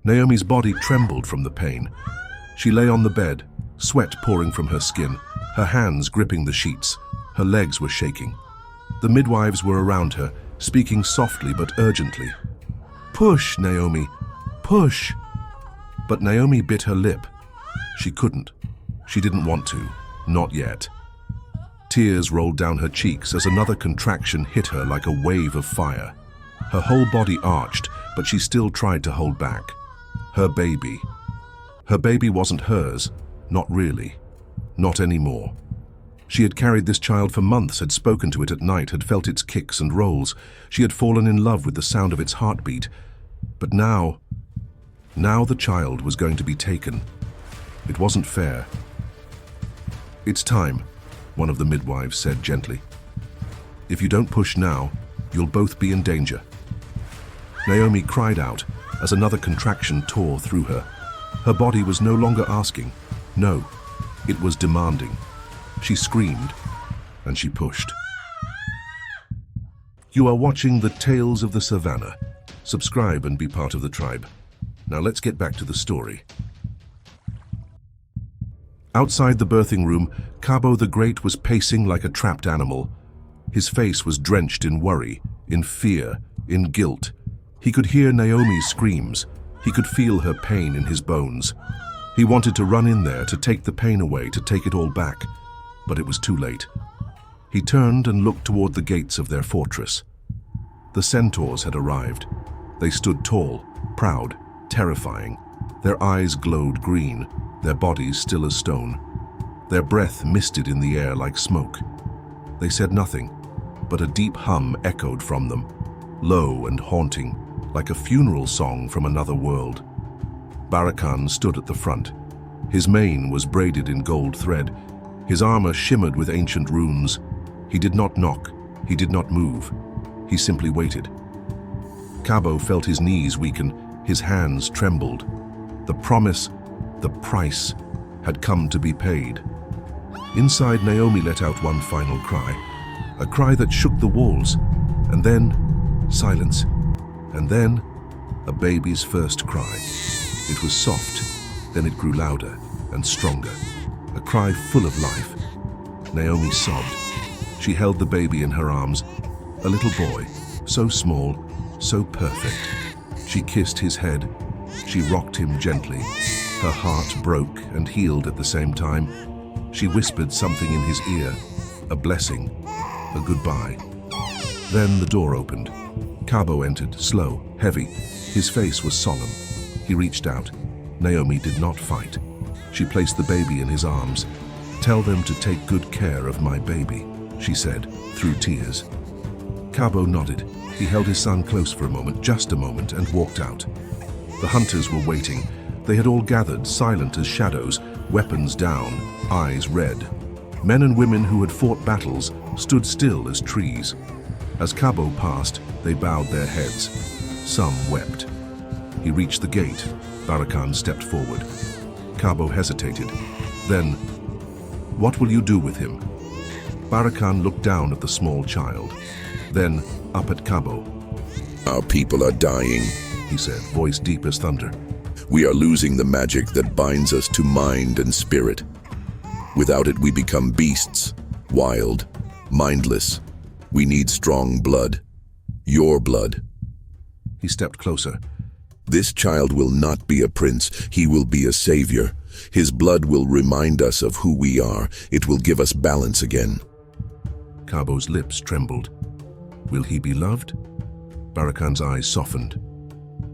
Naomi's body trembled from the pain. She lay on the bed, sweat pouring from her skin, her hands gripping the sheets. Her legs were shaking. The midwives were around her, speaking softly but urgently. "Push, Naomi, push!" But Naomi bit her lip. She couldn't. She didn't want to. Not yet. Tears rolled down her cheeks as another contraction hit her like a wave of fire. Her whole body arched, but she still tried to hold back. Her baby. Her baby wasn't hers. Not really. Not anymore. She had carried this child for months, had spoken to it at night, had felt its kicks and rolls. She had fallen in love with the sound of its heartbeat. But now the child was going to be taken. It wasn't fair. "It's time," one of the midwives said gently. "If you don't push now, you'll both be in danger." Naomi cried out as another contraction tore through her. Her body was no longer asking. No, it was demanding. She screamed, and she pushed. You are watching the Tales of the Savannah. Subscribe and be part of the tribe. Now let's get back to the story. Outside the birthing room, Cabo the Great was pacing like a trapped animal. His face was drenched in worry, in fear, in guilt. He could hear Naomi's screams. He could feel her pain in his bones. He wanted to run in there, to take the pain away, to take it all back. But it was too late. He turned and looked toward the gates of their fortress. The centaurs had arrived. They stood tall, proud, terrifying. Their eyes glowed green, their bodies still as stone. Their breath misted in the air like smoke. They said nothing, but a deep hum echoed from them, low and haunting, like a funeral song from another world. Barakhan stood at the front. His mane was braided in gold thread. His armor shimmered with ancient runes. He did not knock. He did not move. He simply waited. Cabo felt his knees weaken. His hands trembled. The promise, the price, had come to be paid. Inside, Naomi let out one final cry, a cry that shook the walls, and then silence, and then a baby's first cry. It was soft, then it grew louder and stronger, a cry full of life. Naomi sobbed. She held the baby in her arms, a little boy, so small, so perfect. She kissed his head. She rocked him gently. Her heart broke and healed at the same time. She whispered something in his ear, a blessing, a goodbye. Then the door opened. Cabo entered, slow, heavy. His face was solemn. He reached out. Naomi did not fight. She placed the baby in his arms. "Tell them to take good care of my baby," she said, through tears. Cabo nodded. He held his son close for a moment, just a moment, and walked out. The hunters were waiting. They had all gathered, silent as shadows, weapons down, eyes red. Men and women who had fought battles stood still as trees. As Cabo passed, they bowed their heads. Some wept. He reached the gate. Barakhan stepped forward. Cabo hesitated. Then, "What will you do with him?" Barakhan looked down at the small child. Then, up at Cabo. "Our people are dying," he said, voice deep as thunder. "We are losing the magic that binds us to mind and spirit. Without it, we become beasts, wild, mindless. We need strong blood. Your blood." He stepped closer. "This child will not be a prince. He will be a savior. His blood will remind us of who we are. It will give us balance again." Cabo's lips trembled. "Will he be loved?" Barakhan's eyes softened.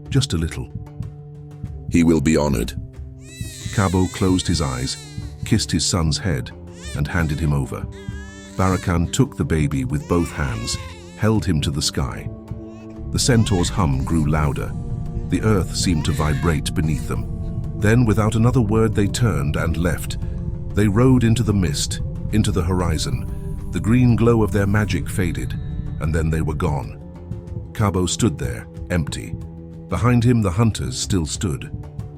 Just a little. "He will be honored." Cabo closed his eyes, kissed his son's head, and handed him over. Barakhan took the baby with both hands, held him to the sky. The centaur's hum grew louder. The earth seemed to vibrate beneath them. Then, without another word, they turned and left. They rode into the mist, into the horizon. The green glow of their magic faded, and then they were gone. Cabo stood there, empty. Behind him, the hunters still stood.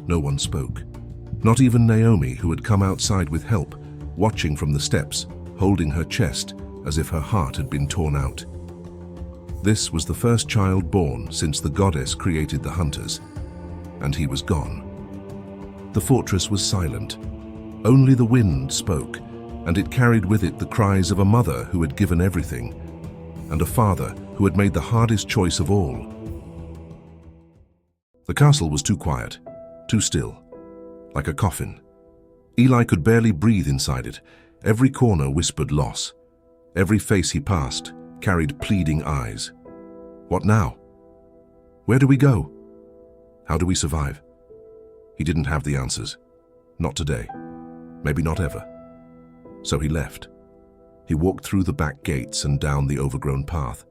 No one spoke. Not even Naomi, who had come outside with help, watching from the steps, holding her chest as if her heart had been torn out. This was the first child born since the goddess created the hunters. and he was gone. The fortress was silent. Only the wind spoke, and it carried with it the cries of a mother who had given everything, and a father who had made the hardest choice of all. The castle was too quiet, too still, like a coffin. Eli could barely breathe inside it. Every corner whispered loss. Every face he passed carried pleading eyes. What now? Where do we go? How do we survive? He didn't have the answers. Not today. Maybe not ever. So he left. He walked through the back gates and down the overgrown path.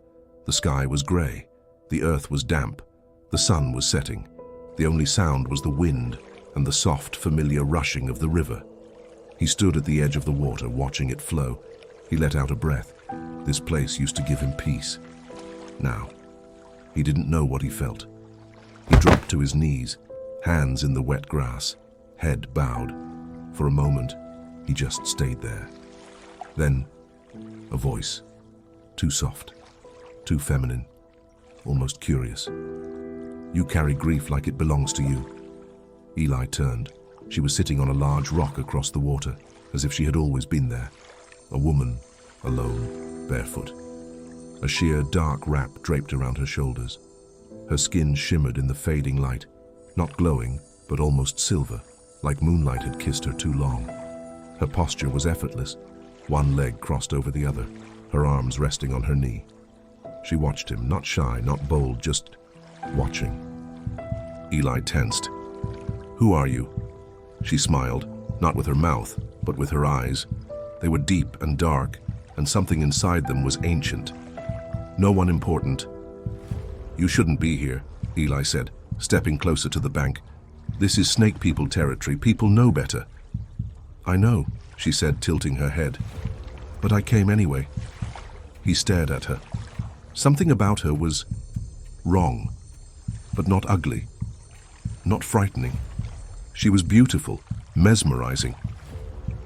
The sky was grey. The earth was damp. The sun was setting. The only sound was the wind and the soft, familiar rushing of the river. He stood at the edge of the water, watching it flow. He let out a breath. This place used to give him peace. Now, he didn't know what he felt. He dropped to his knees, hands in the wet grass, head bowed. For a moment, he just stayed there. Then, a voice, too soft, too feminine, almost curious. You carry grief like it belongs to you. Eli turned. She was sitting on a large rock across the water, as if she had always been there. A woman, alone, barefoot. A sheer dark wrap draped around her shoulders. Her skin shimmered in the fading light, not glowing, but almost silver, like moonlight had kissed her too long. Her posture was effortless, one leg crossed over the other, her arms resting on her knee. She watched him, not shy, not bold, just watching. Eli tensed. Who are you? She smiled, not with her mouth, but with her eyes. They were deep and dark, and something inside them was ancient. No one important. You shouldn't be here, Eli said, stepping closer to the bank. This is snake people territory. People know better. I know, she said, tilting her head. But I came anyway. He stared at her. Something about her was wrong, but not ugly, not frightening. She was beautiful, mesmerizing.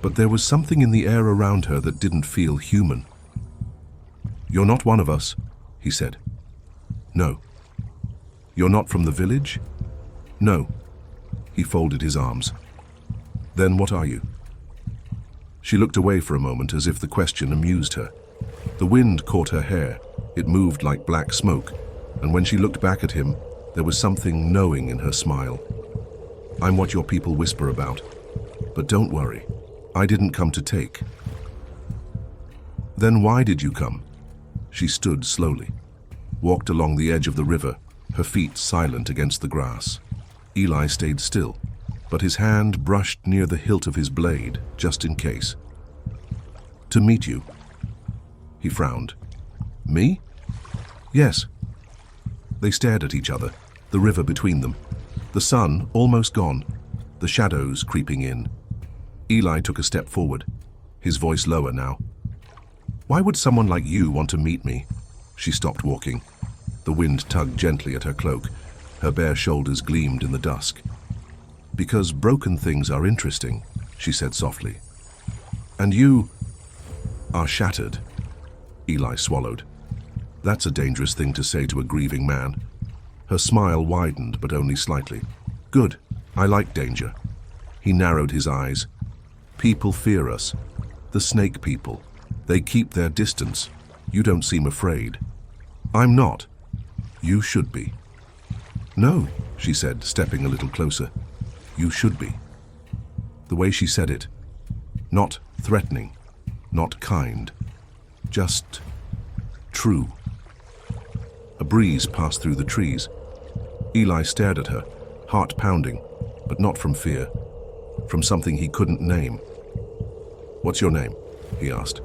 But there was something in the air around her that didn't feel human. You're not one of us, he said. No. You're not from the village? No. He folded his arms. Then what are you? She looked away for a moment as if the question amused her. The wind caught her hair. It moved like black smoke, and when she looked back at him, there was something knowing in her smile. I'm what your people whisper about. But don't worry, I didn't come to take. Then why did you come? She stood slowly, walked along the edge of the river, her feet silent against the grass. Eli stayed still, but his hand brushed near the hilt of his blade, just in case. To meet you. He frowned. Me? Yes. They stared at each other, the river between them. The sun almost gone, the shadows creeping in. Eli took a step forward, his voice lower now. Why would someone like you want to meet me? She stopped walking. The wind tugged gently at her cloak. Her bare shoulders gleamed in the dusk. Because broken things are interesting, she said softly. And you are shattered. Eli swallowed. That's a dangerous thing to say to a grieving man. Her smile widened, but only slightly. Good. I like danger. He narrowed his eyes. People fear us. The snake people. They keep their distance. You don't seem afraid. I'm not. You should be. No, she said, stepping a little closer. You should be. The way she said it. Not threatening. Not kind. Just true. A breeze passed through the trees. Eli stared at her, heart pounding, but not from fear, from something he couldn't name. What's your name? He asked.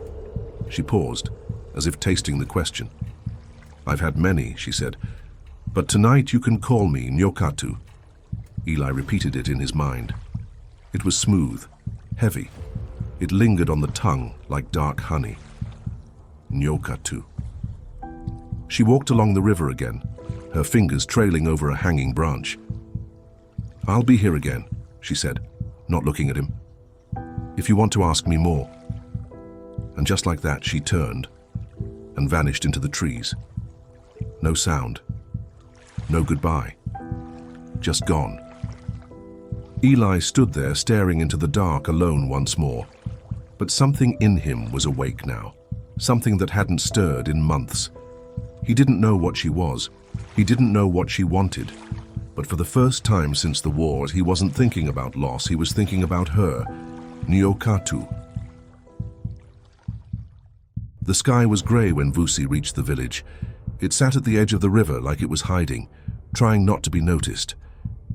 She paused, as if tasting the question. I've had many, she said, but tonight you can call me Nyoka'tu. Eli repeated it in his mind. It was smooth, heavy. It lingered on the tongue like dark honey. Nyoka'tu. She walked along the river again, her fingers trailing over a hanging branch. I'll be here again, she said, not looking at him. If you want to ask me more. And just like that, she turned and vanished into the trees. No sound. No goodbye. Just gone. Eli stood there staring into the dark alone once more. But something in him was awake now, something that hadn't stirred in months. He didn't know what she was. He didn't know what she wanted. But for the first time since the wars, he wasn't thinking about loss, he was thinking about her, Nyoka'tu. The sky was grey when Vusi reached the village. It sat at the edge of the river like it was hiding, trying not to be noticed.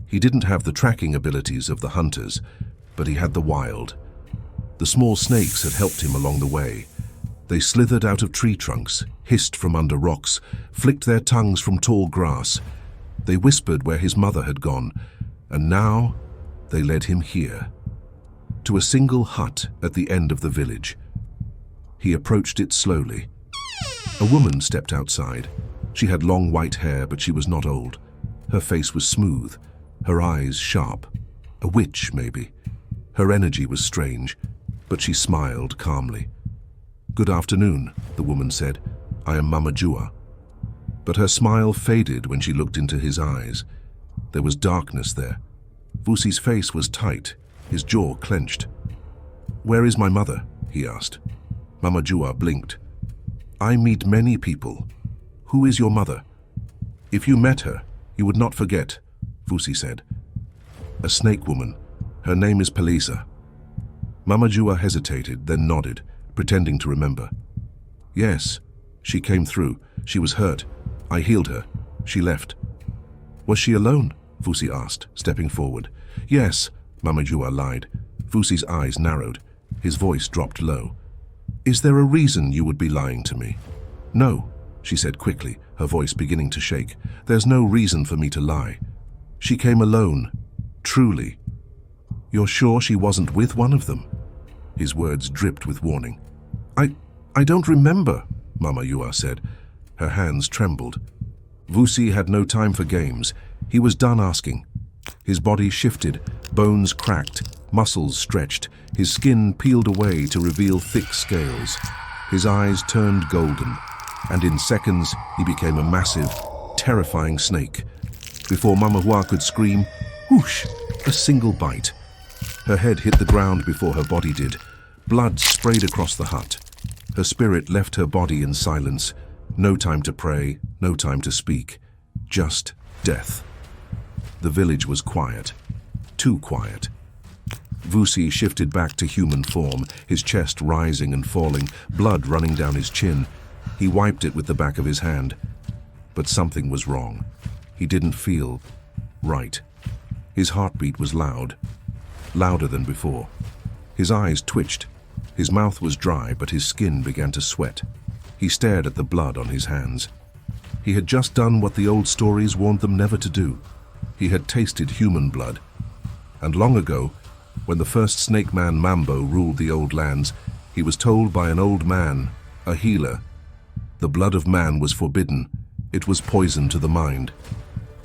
He didn't have the tracking abilities of the hunters, but he had the wild. The small snakes had helped him along the way. They slithered out of tree trunks, hissed from under rocks, flicked their tongues from tall grass. They whispered where his mother had gone, and now they led him here, to a single hut at the end of the village. He approached it slowly. A woman stepped outside. She had long white hair, but she was not old. Her face was smooth, her eyes sharp. A witch, maybe. Her energy was strange, but she smiled calmly. "Good afternoon," the woman said. "I am Mama Jua." But her smile faded when she looked into his eyes. There was darkness there. Vusi's face was tight, his jaw clenched. "Where is my mother?" he asked. Mama Jua blinked. "I meet many people. Who is your mother?" "If you met her, you would not forget," Vusi said. "A snake woman. Her name is Palisa." Mama Jua hesitated, then nodded, pretending to remember. "Yes, she came through. She was hurt. I healed her. She left." "Was she alone?" Vusi asked, stepping forward. "Yes," Mama Jua lied. Vusi's eyes narrowed. His voice dropped low. "Is there a reason you would be lying to me?" "No," she said quickly, her voice beginning to shake. "There's no reason for me to lie. She came alone. Truly." "You're sure she wasn't with one of them?" His words dripped with warning. I don't remember," Mama Jua said. Her hands trembled. Vusi had no time for games. He was done asking. His body shifted, bones cracked, muscles stretched, his skin peeled away to reveal thick scales. His eyes turned golden, and in seconds he became a massive, terrifying snake. Before Mama Jua could scream, whoosh, a single bite. Her head hit the ground before her body did. Blood sprayed across the hut. Her spirit left her body in silence. No time to pray, no time to speak. Just death. The village was quiet. Too quiet. Vusi shifted back to human form, his chest rising and falling, blood running down his chin. He wiped it with the back of his hand. But something was wrong. He didn't feel right. His heartbeat was loud, louder than before. His eyes twitched. His mouth was dry, but his skin began to sweat. He stared at the blood on his hands. He had just done what the old stories warned them never to do. He had tasted human blood. And long ago, when the first snake man Mambo ruled the old lands, he was told by an old man, a healer, the blood of man was forbidden. It was poison to the mind.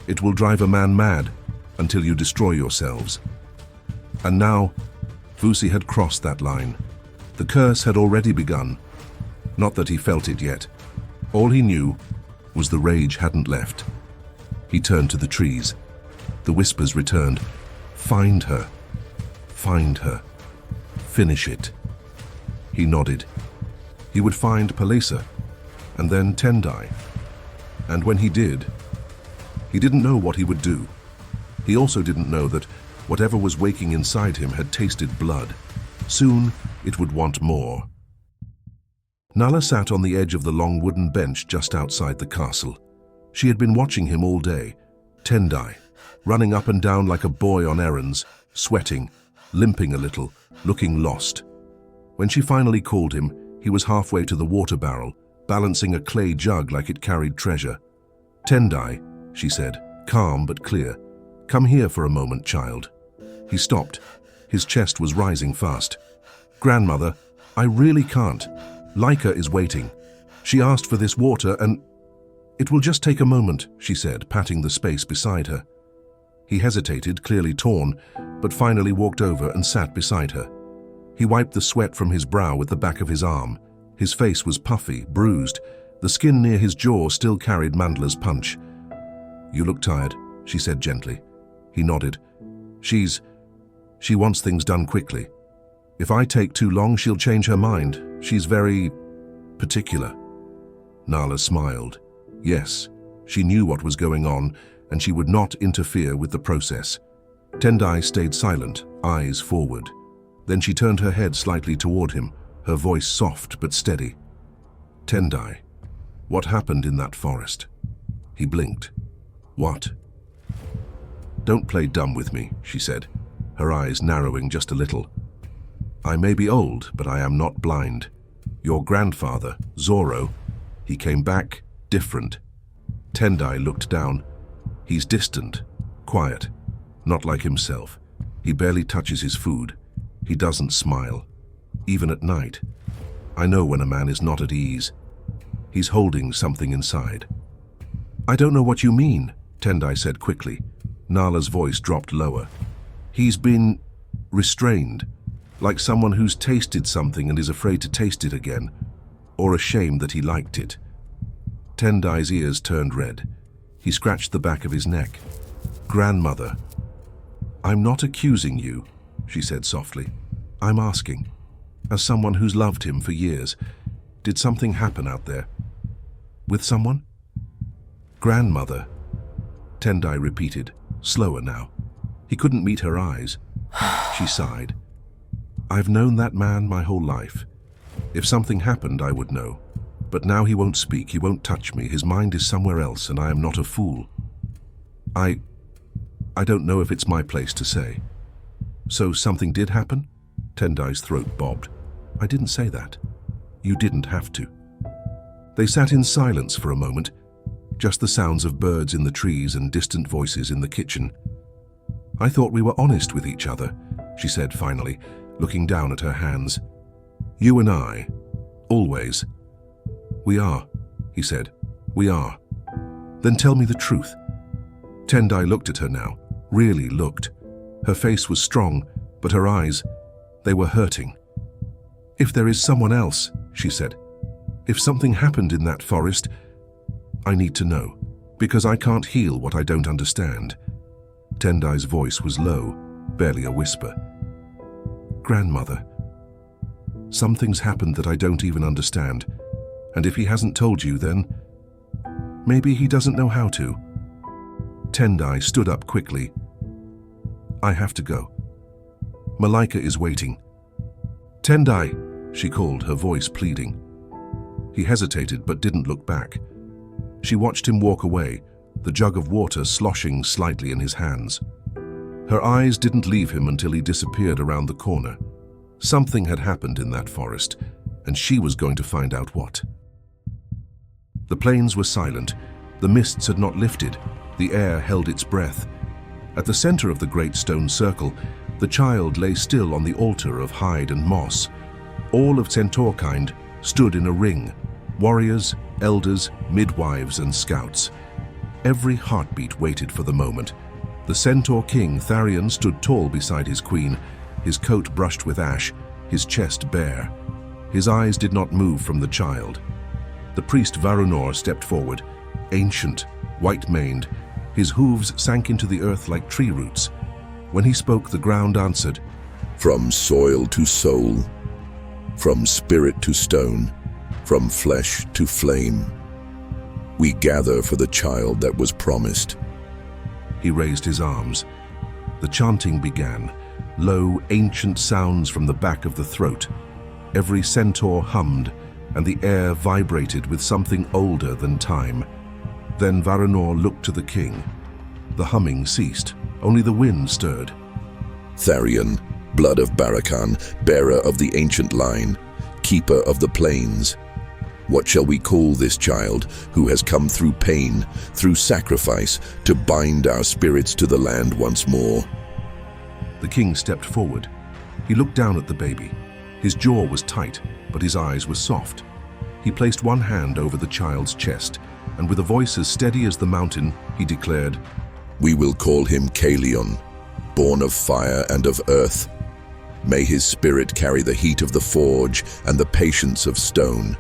It will drive a man mad until you destroy yourselves. And now, Vusi had crossed that line. The curse had already begun. Not that he felt it yet. All he knew was the rage hadn't left. He turned to the trees. The whispers returned. "Find her. Find her. Finish it." He nodded. He would find Palisa, and then Tendai. And when he did, he didn't know what he would do. He also didn't know that whatever was waking inside him had tasted blood. Soon, it would want more. Nala sat on the edge of the long wooden bench just outside the castle. She had been watching him all day. Tendai, running up and down like a boy on errands, sweating, limping a little, looking lost. When she finally called him, he was halfway to the water barrel, balancing a clay jug like it carried treasure. "Tendai," she said, calm but clear. "Come here for a moment, child." He stopped. His chest was rising fast. "Grandmother, I really can't. Laika is waiting. She asked for this water and—" "It will just take a moment," she said, patting the space beside her. He hesitated, clearly torn, but finally walked over and sat beside her. He wiped the sweat from his brow with the back of his arm. His face was puffy, bruised. The skin near his jaw still carried Mandla's punch. "You look tired," she said gently. He nodded. She wants things done quickly. If I take too long, she'll change her mind. She's very particular. Nala smiled. Yes, she knew what was going on, and she would not interfere with the process. Tendai stayed silent, eyes forward. Then she turned her head slightly toward him, her voice soft but steady. Tendai, what happened in that forest? He blinked. What? Don't play dumb with me, she said, her eyes narrowing just a little. I may be old, but I am not blind. Your grandfather, Zoro, he came back different. Tendai looked down. He's distant, quiet, not like himself. He barely touches his food. He doesn't smile, even at night. I know when a man is not at ease. He's holding something inside. I don't know what you mean, Tendai said quickly. Nala's voice dropped lower. He's been restrained, like someone who's tasted something and is afraid to taste it again, or ashamed that he liked it. Tendai's ears turned red. He scratched the back of his neck. Grandmother, I'm not accusing you, she said softly. I'm asking, as someone who's loved him for years, did something happen out there? With someone? Grandmother, Tendai repeated, slower now. He couldn't meet her eyes. She sighed. I've known that man my whole life. If something happened, I would know. But now he won't speak, he won't touch me. His mind is somewhere else, and I am not a fool. I don't know if it's my place to say. So something did happen? Tendai's throat bobbed. I didn't say that. You didn't have to. They sat in silence for a moment, just the sounds of birds in the trees and distant voices in the kitchen. I thought we were honest with each other, she said finally, looking down at her hands. You and I, always. We are, he said. We are. Then tell me the truth. Tendai looked at her now, really looked. Her face was strong, but her eyes, they were hurting. If there is someone else, she said, if something happened in that forest, I need to know, because I can't heal what I don't understand. Tendai's voice was low, barely a whisper. Grandmother, some things happened that I don't even understand, and if he hasn't told you, then maybe he doesn't know how to. Tendai stood up quickly. I have to go. Malika is waiting. Tendai, she called, her voice pleading. He hesitated but didn't look back. She watched him walk away, the jug of water sloshing slightly in his hands. Her eyes didn't leave him until he disappeared around the corner. Something had happened in that forest, and she was going to find out what. The plains were silent. The mists had not lifted. The air held its breath. At the center of the great stone circle, the child lay still on the altar of hide and moss. All of centaur kind stood in a ring, warriors, elders, midwives, and scouts. Every heartbeat waited for the moment. The centaur king, Tharion, stood tall beside his queen, his coat brushed with ash, his chest bare. His eyes did not move from the child. The priest Varunor stepped forward, ancient, white-maned. His hooves sank into the earth like tree roots. When he spoke, the ground answered. From soil to soul, from spirit to stone, from flesh to flame, we gather for the child that was promised. He raised his arms. The chanting began, low, ancient sounds from the back of the throat. Every centaur hummed, and the air vibrated with something older than time. Then Varunor looked to the king. The humming ceased. Only the wind stirred. Tharion, blood of Barakhan, bearer of the ancient line, keeper of the plains. What shall we call this child who has come through pain, through sacrifice, to bind our spirits to the land once more? The king stepped forward. He looked down at the baby. His jaw was tight, but his eyes were soft. He placed one hand over the child's chest, and with a voice as steady as the mountain, he declared, We will call him Kalion, born of fire and of earth. May his spirit carry the heat of the forge and the patience of stone.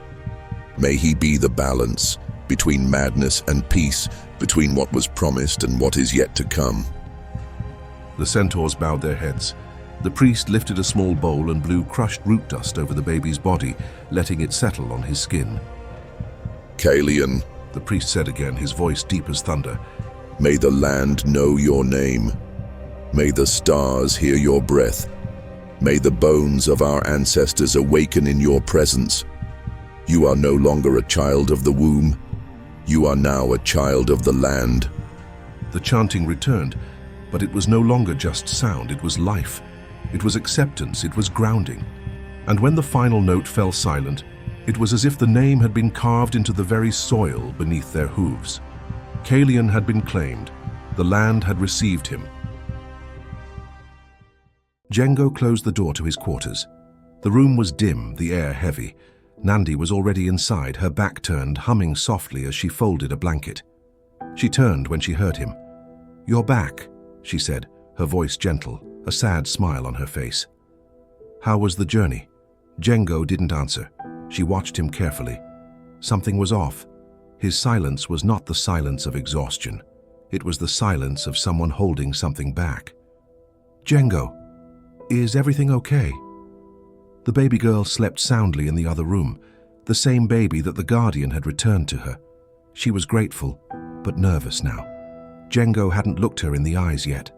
May he be the balance between madness and peace, between what was promised and what is yet to come. The centaurs bowed their heads. The priest lifted a small bowl and blew crushed root dust over the baby's body, letting it settle on his skin. Kalian, The priest said again, his voice deep as thunder. may the land know your name. May the stars hear your breath. May the bones of our ancestors awaken in your presence. You are no longer a child of the womb. You are now a child of the land. The chanting returned, but it was no longer just sound, it was life. It was acceptance, it was grounding. And when the final note fell silent, it was as if the name had been carved into the very soil beneath their hooves. Kalian had been claimed. The land had received him. Django closed the door to his quarters. The room was dim, the air heavy. Nandi was already inside, her back turned, humming softly as she folded a blanket. She turned when she heard him. "You're back," she said, her voice gentle, a sad smile on her face. "How was the journey?" Django didn't answer. She watched him carefully. Something was off. His silence was not the silence of exhaustion. It was the silence of someone holding something back. "Django, is everything okay?" The baby girl slept soundly in the other room, the same baby that the guardian had returned to her. She was grateful, but nervous now. Django hadn't looked her in the eyes yet.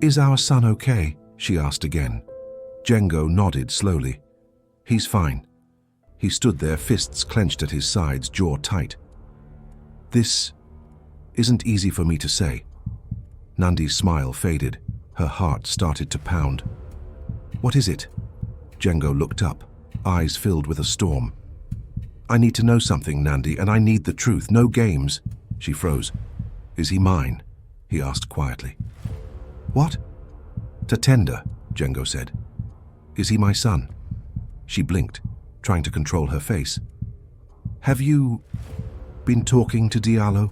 "Is our son okay?" she asked again. Django nodded slowly. "He's fine." He stood there, fists clenched at his sides, jaw tight. "This isn't easy for me to say." Nandi's smile faded. Her heart started to pound. "What is it?" Django looked up, eyes filled with a storm. "I need to know something, Nandi, and I need the truth. No games." She froze. "Is he mine?" he asked quietly. "What?" "Tatenda," Django said. "Is he my son?" She blinked, trying to control her face. "Have you been talking to Diallo?"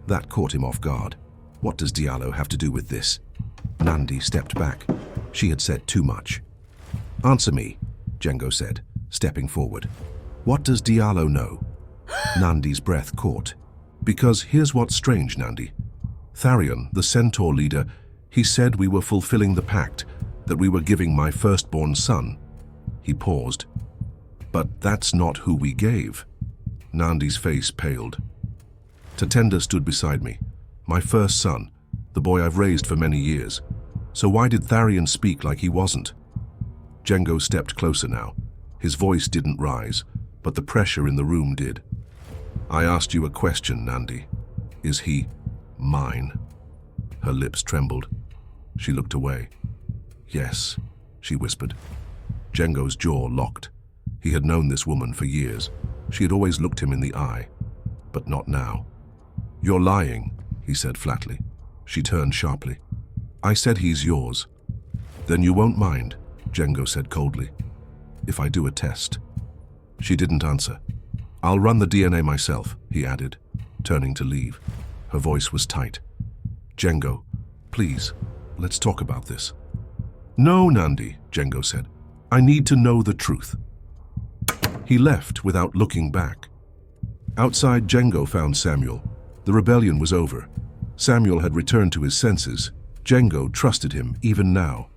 That caught him off guard. What does Diallo have to do with this? Nandi stepped back. She had said too much. "Answer me," Django said, stepping forward. "What does Diallo know?" Nandi's breath caught. "Because here's what's strange, Nandi. Tharion, the centaur leader, he said we were fulfilling the pact, that we were giving my firstborn son." He paused. "But that's not who we gave." Nandi's face paled. "Tatenda stood beside me. My first son, the boy I've raised for many years. So why did Tharion speak like he wasn't?" Django stepped closer now. His voice didn't rise, but the pressure in the room did. "I asked you a question, Nandi. Is he mine?" Her lips trembled. She looked away. "Yes," she whispered. Django's jaw locked. He had known this woman for years. She had always looked him in the eye, but not now. "You're lying," he said flatly. She turned sharply. "I said he's yours." "Then you won't mind," Django said coldly, "if I do a test." She didn't answer. "I'll run the DNA myself," he added, turning to leave. Her voice was tight. "Django, please, let's talk about this." "No, Nandi," Django said. "I need to know the truth." He left without looking back. Outside, Django found Samuel. The rebellion was over. Samuel had returned to his senses. Django trusted him, even now.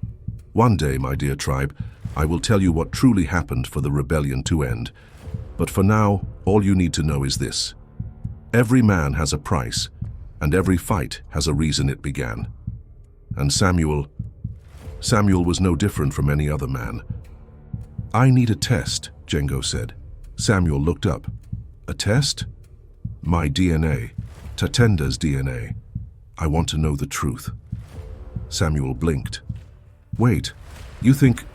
"One day, my dear tribe, I will tell you what truly happened for the rebellion to end. But for now, all you need to know is this. Every man has a price, and every fight has a reason it began." And Samuel was no different from any other man. "I need a test," Django said. Samuel looked up. "A test?" "My DNA, Tatenda's DNA. I want to know the truth." Samuel blinked. "Wait, you think—"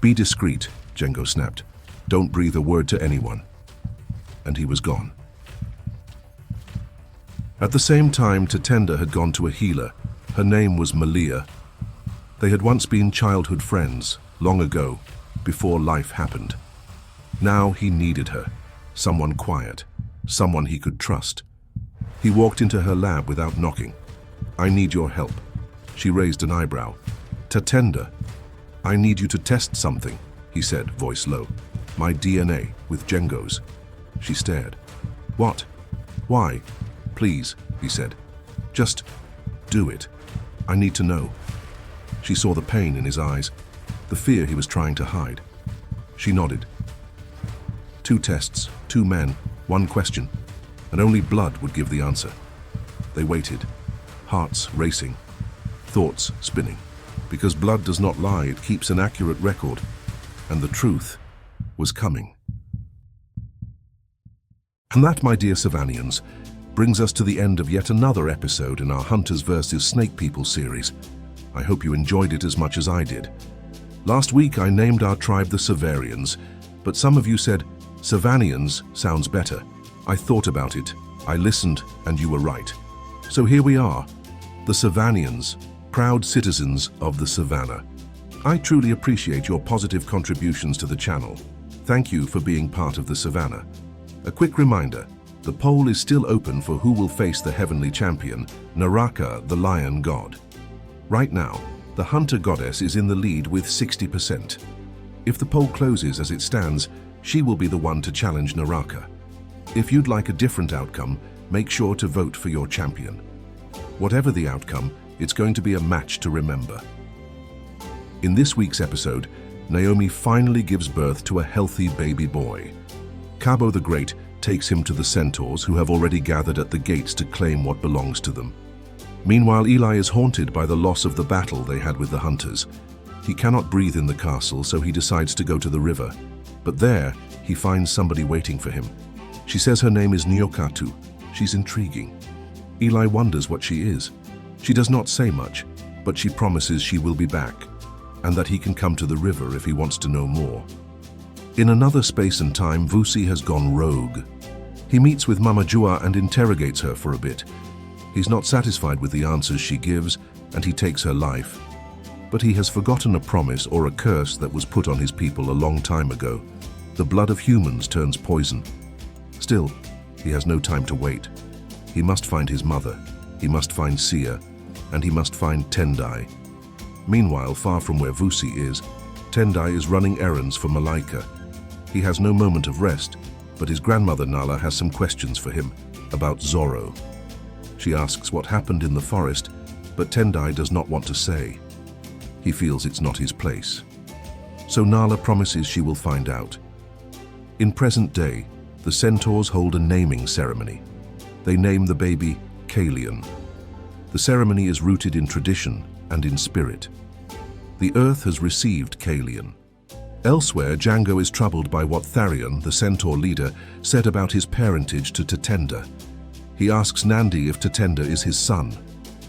"Be discreet," Django snapped. "Don't breathe a word to anyone." And he was gone. At the same time, Tatenda had gone to a healer. Her name was Malia. They had once been childhood friends, long ago, before life happened. Now he needed her, someone quiet, someone he could trust. He walked into her lab without knocking. "I need your help." She raised an eyebrow. "Tatenda, I need you to test something," he said, voice low. "My DNA with Django's." She stared. "What? Why?" "Please," he said. "Just do it. I need to know." She saw the pain in his eyes, the fear he was trying to hide. She nodded. 2 tests, 2 men, 1 question, and only blood would give the answer. They waited, hearts racing, thoughts spinning. Because blood does not lie, it keeps an accurate record, and the truth was coming. And that, my dear Savannians, brings us to the end of yet another episode in our Hunters vs. Snake People series. I hope you enjoyed it as much as I did. Last week I named our tribe the Savarians, but some of you said Savannians sounds better. I thought about it, I listened, and you were right. So here we are, the Savannians, proud citizens of the savannah. I truly appreciate your positive contributions to the channel. Thank you for being part of the savannah. A quick reminder, the poll is still open for who will face the heavenly champion, Nyoka'tu, the lion god. Right now, the hunter goddess is in the lead with 60%. If the poll closes as it stands, she will be the one to challenge Nyoka'tu. If you'd like a different outcome, make sure to vote for your champion. Whatever the outcome, it's going to be a match to remember. In this week's episode, Naomi finally gives birth to a healthy baby boy. Cabo the Great takes him to the Centaurs, who have already gathered at the gates to claim what belongs to them. Meanwhile, Eli is haunted by the loss of the battle they had with the hunters. He cannot breathe in the castle, so he decides to go to the river. But there, he finds somebody waiting for him. She says her name is Nyoka'tu. She's intriguing. Eli wonders what she is. She does not say much, but she promises she will be back, and that he can come to the river if he wants to know more. In another space and time, Vusi has gone rogue. He meets with Mama Jua and interrogates her for a bit. He's not satisfied with the answers she gives, and he takes her life. But he has forgotten a promise or a curse that was put on his people a long time ago. The blood of humans turns poison. Still, he has no time to wait. He must find his mother, he must find Sia, and he must find Tendai. Meanwhile, far from where Vusi is, Tendai is running errands for Malaika. He has no moment of rest, but his grandmother Nala has some questions for him about Zorro. She asks what happened in the forest, but Tendai does not want to say. He feels it's not his place. So Nala promises she will find out. In present day, the Centaurs hold a naming ceremony. They name the baby Kalian. The ceremony is rooted in tradition and in spirit. The earth has received Kalian. Elsewhere, Django is troubled by what Tharion, the centaur leader, said about his parentage to Tatenda. He asks Nandi if Tatenda is his son.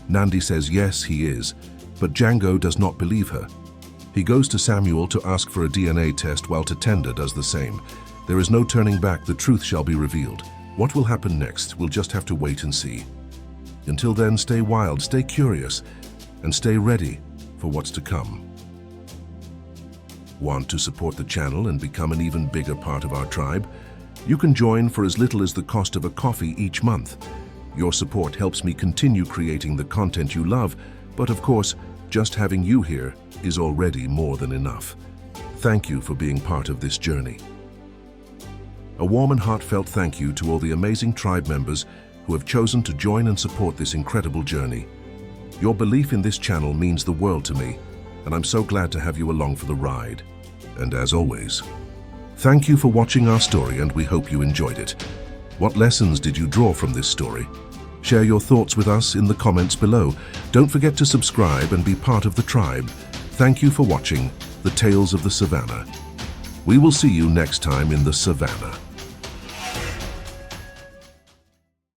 Nandi says yes, he is, but Django does not believe her. He goes to Samuel to ask for a DNA test while Tatenda does the same. There is no turning back, the truth shall be revealed. What will happen next, we'll just have to wait and see. Until then, stay wild, stay curious, and stay ready for what's to come. Want to support the channel and become an even bigger part of our tribe? You can join for as little as the cost of a coffee each month. Your support helps me continue creating the content you love, but of course, just having you here is already more than enough. Thank you for being part of this journey. A warm and heartfelt thank you to all the amazing tribe members who have chosen to join and support this incredible journey. Your belief in this channel means the world to me, and I'm so glad to have you along for the ride. And as always, thank you for watching our story, and we hope you enjoyed it. What lessons did you draw from this story? Share your thoughts with us in the comments below. Don't forget to subscribe and be part of the tribe. Thank you for watching The Tales of the Savannah. We will see you next time in the Savannah.